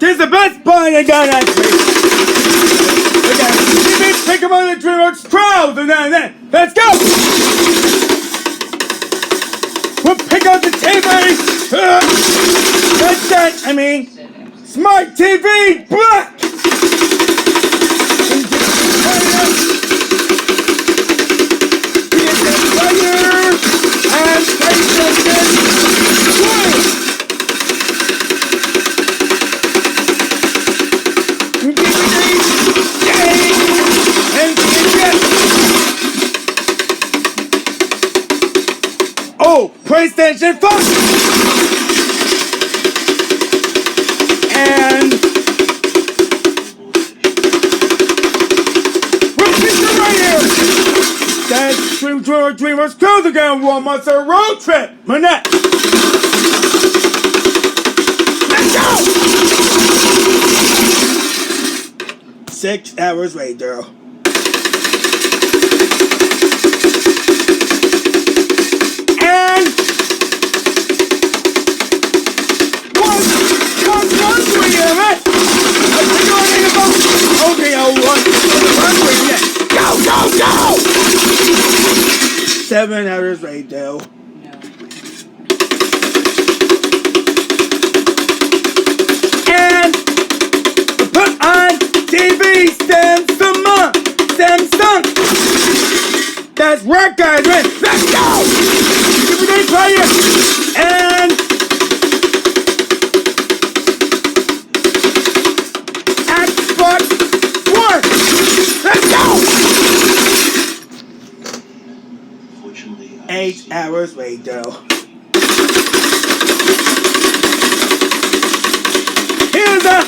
is the best part I got actually. Okay, pick up on the DreamWorks crowd and then let's go. We'll pick up the TV. That's that. I mean, smart TV black. And oh, PlayStation 5! And we'll keep it right here! That's DreamWorks Cruise again, One Monster Road Trip! Manette! Let's go! 6 hours later. Okay, I'll run. Go! 7 hours later. No. And put on TV Samsung. That's right, guys. Let's go. DVD player and Xbox One. Let's go. 8 hours later. Here's a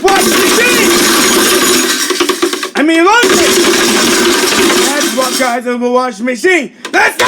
wash machine. I mean laundry. That's what guys of a wash machine. Let's go.